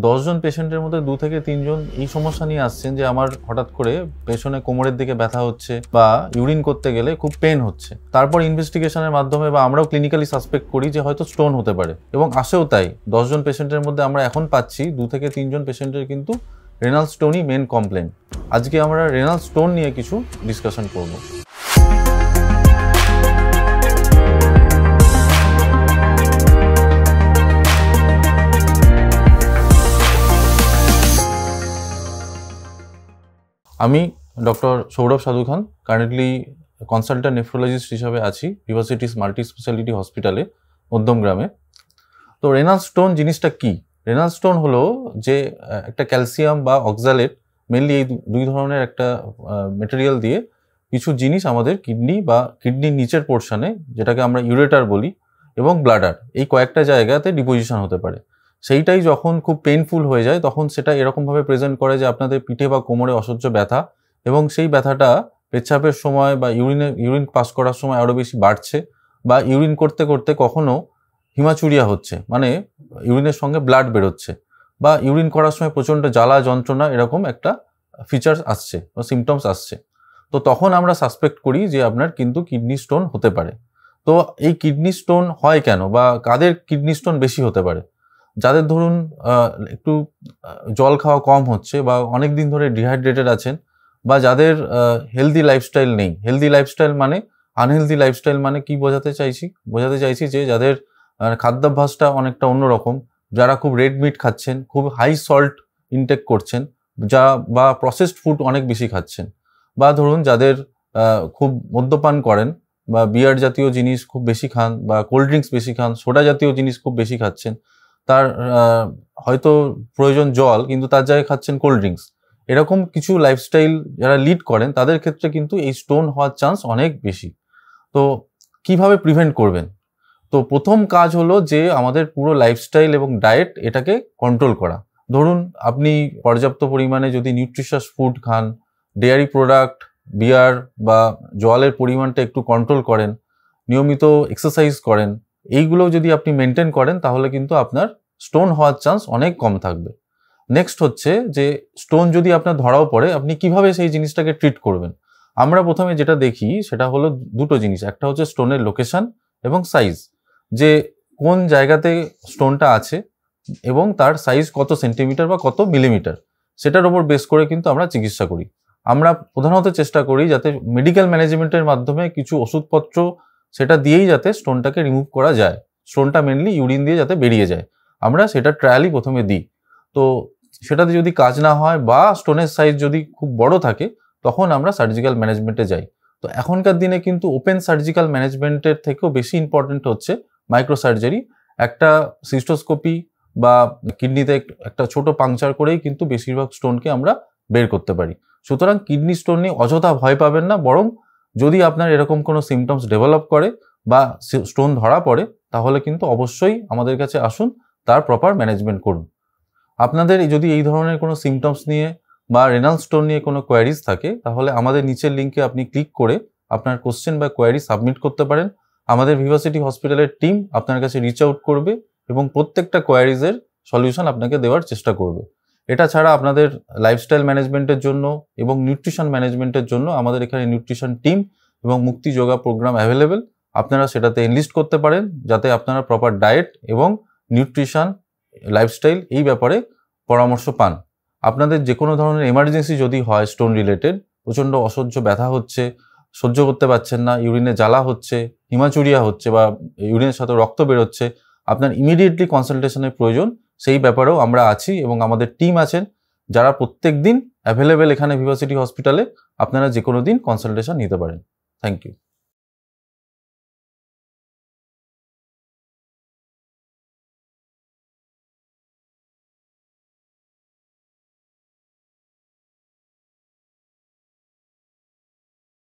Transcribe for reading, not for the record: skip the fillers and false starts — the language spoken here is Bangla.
10 জন পেশেন্টের মধ্যে 2 থেকে 3 জন এই সমস্যা নিয়ে আসছেন যে আমার হঠাৎ করে পেছনে কোমরের দিকে ব্যথা হচ্ছে বা ইউরিন করতে গেলে খুব পেন হচ্ছে। তারপর ইনভেস্টিগেশনের মাধ্যমে বা আমরাও ক্লিনিক্যালি সাসপেক্ট করি যে হয়তো স্টোন হতে পারে, এবং আসেও তাই। 10 জন পেশেন্টের মধ্যে আমরা এখন পাচ্ছি 2 থেকে 3 জন পেশেন্টের কিন্তু রেনাল স্টোনই মেন কমপ্লেন। আজকে আমরা রেনাল স্টোন নিয়ে কিছু ডিসকাশন করব। আমি ডক্টর সৌরভ সাধু খান, কারেন্টলি কনসালট্যান্ট নেফ্রোলজিস্ট হিসাবে আছি ভিভাসিটিস মাল্টি স্পেশালিটি হসপিটালে মধ্যমগ্রামে। তো রেনাল স্টোন জিনিসটা কি? রেনাল স্টোন হলো যে একটা ক্যালসিয়াম বা অক্সালেট, মেনলি এই দুই ধরনের একটা মেটেরিয়াল দিয়ে কিছু জিনিস আমাদের কিডনি বা কিডনির নিচের পোর্শনে, যেটাকে আমরা ইউরেটার বলি, এবং ব্লাডার, এই কয়েকটা জায়গাতে ডিপোজিশন হতে পারে। সেইটাই যখন খুব পেইনফুল হয়ে যায় তখন সেটা এরকমভাবে প্রেজেন্ট করে যে আপনাদের পিঠে বা কোমরে অসহ্য ব্যথা, এবং সেই ব্যথাটা পেচ্ছাপের সময় বা ইউরিন পাস করার সময় আরও বেশি বাড়ছে, বা ইউরিন করতে করতে কখনো হিমাচুরিয়া হচ্ছে, মানে ইউরিনের সঙ্গে ব্লাড বেরোচ্ছে, বা ইউরিন করার সময় প্রচণ্ড জ্বালা যন্ত্রণা, এরকম একটা ফিচার্স আসছে বা সিমটমস আসছে। তো তখন আমরা সাসপেক্ট করি যে আপনার কিন্তু কিডনি স্টোন হতে পারে। তো এই কিডনি স্টোন হয় কেন, বা কাদের কিডনি স্টোন বেশি হতে পারে? যাদের ধরুন একটু জল খাওয়া কম হচ্ছে, বা অনেক দিন ধরে ডিহাইড্রেটেড আছেন, বা যাদের হেলদি লাইফস্টাইল নেই। হেলদি লাইফস্টাইল মানে, আনহেলদি লাইফস্টাইল মানে কি বোঝাতে চাইছি যে যাদের খাদ্যাভ্যাসটা অনেকটা অন্যরকম, যারা খুব রেড মিট খাচ্ছেন, খুব হাই সল্ট ইনটেক করছেন, বা প্রসেসড ফুড অনেক বেশি খাচ্ছেন, বা ধরুন যাদের খুব মদ্যপান করেন, বা বিয়ার জাতীয় জিনিস খুব বেশি খান, বা কোল্ড ড্রিঙ্কস বেশি খান, সোডা জাতীয় জিনিস খুব বেশি খাচ্ছেন, তার হয়তো প্রয়োজন জল কিন্তু তার জায়গায় খাচ্ছেন কোল্ড ড্রিঙ্কস, এরকম কিছু লাইফস্টাইল যারা লিড করেন তাদের ক্ষেত্রে কিন্তু এই স্টোন হওয়ার চান্স অনেক বেশি। তো কিভাবে প্রিভেন্ট করবেন? তো প্রথম কাজ হলো যে আমাদের পুরো লাইফস্টাইল এবং ডায়েট এটাকে কন্ট্রোল করা। ধরুন আপনি পর্যাপ্ত পরিমাণে যদি নিউট্রিশাস ফুড খান, ডেয়ারি প্রোডাক্ট, বিয়ার বা জলের পরিমাণটা একটু কন্ট্রোল করেন, নিয়মিত এক্সারসাইজ করেন, এইগুলো যদি আপনি মেনটেন করেন তাহলে কিন্তু আপনার স্টোন হওয়ার চান্স অনেক কম থাকবে। নেক্সট হচ্ছে যে স্টোন যদি আপনার ধরাও পড়ে, আপনি কিভাবে সেই জিনিসটাকে ট্রিট করবেন। আমরা প্রথমে যেটা দেখি সেটা হলো দুটো জিনিস, একটা হচ্ছে স্টোনের লোকেশন এবং সাইজ, যে কোন জায়গাতে স্টোনটা আছে এবং তার সাইজ কত সেন্টিমিটার বা কত মিলিমিটার, সেটার উপর বেস করে কিন্তু আমরা চিকিৎসা করি। আমরা প্রধানত চেষ্টা করি যাতে মেডিকেল ম্যানেজমেন্টের মাধ্যমে কিছু ওষুধপত্র সেটা দিয়েই যাতে স্টোনটাকে রিমুভ করা যায়, স্টোনটা মেনলি ইউরিন দিয়ে যাতে বেরিয়ে যায়, আমরা সেটা ট্রায়ালই প্রথমে দিই। তো সেটাতে যদি কাজ না হয় বা স্টোনের সাইজ যদি খুব বড় থাকে তখন আমরা সার্জিক্যাল ম্যানেজমেন্টে যাই। তো এখনকার দিনে কিন্তু ওপেন সার্জিক্যাল ম্যানেজমেন্টের থেকেও বেশি ইম্পর্টেন্ট হচ্ছে মাইক্রো সার্জারি। একটা সিস্টোস্কোপি বা কিডনিতে একটা ছোট পাংচার করেই কিন্তু বেশিরভাগ স্টোনকে আমরা বের করতে পারি। সুতরাং কিডনি স্টোন নিয়ে অযথা ভয় পাবেন না, বরং যদি আপনার এরকম কোনো সিমটমস ডেভেলপ করে বা স্টোন ধরা পড়ে তাহলে কিন্তু অবশ্যই আমাদের কাছে আসুন, তার প্রপার ম্যানেজমেন্ট করুন। আপনাদের যদি এই ধরনের কোনো সিমটমস নিয়ে বা রেনাল স্টোন নিয়ে কোনো কোয়ারিজ থাকে তাহলে আমাদের নিচের লিঙ্কে আপনি ক্লিক করে আপনার কোশ্চেন বা কোয়ারি সাবমিট করতে পারেন। আমাদের ভিভাসিটি হসপিটালের টিম আপনার কাছে রিচ আউট করবে এবং প্রত্যেকটা কোয়ারিজের সলিউশন আপনাকে দেওয়ার চেষ্টা করবে। এটা ছাড়া আপনাদের লাইফস্টাইল ম্যানেজমেন্টের জন্য এবং নিউট্রিশন ম্যানেজমেন্টের জন্য আমাদের এখানে নিউট্রিশন টিম এবং মুক্তি যোগা প্রোগ্রাম অ্যাভেলেবেল, আপনারা সেটাতে এনলিস্ট করতে পারেন যাতে আপনারা প্রপার ডায়েট এবং নিউট্রিশন, লাইফস্টাইল এই ব্যাপারে পরামর্শ পান। আপনাদের যে কোনো ধরনের এমার্জেন্সি যদি হয় স্টোন রিলেটেড, প্রচণ্ড অসহ্য ব্যথা হচ্ছে, সহ্য করতে পারছেন না, ইউরিনে জ্বালা হচ্ছে, হিমাচুরিয়া হচ্ছে বা ইউরিনের সাথে রক্ত বেরোচ্ছে, আপনার ইমিডিয়েটলি কনসালটেশনের প্রয়োজন, সেই ব্যাপারেও আমরা আছি এবং আমাদের টিম আছেন যারা প্রত্যেক দিন অ্যাভেলেবেল এখানে ভিভাসিটি হসপিটালে। আপনারা যে কোনো দিন কনসালটেশন নিতে পারেন। Thank you.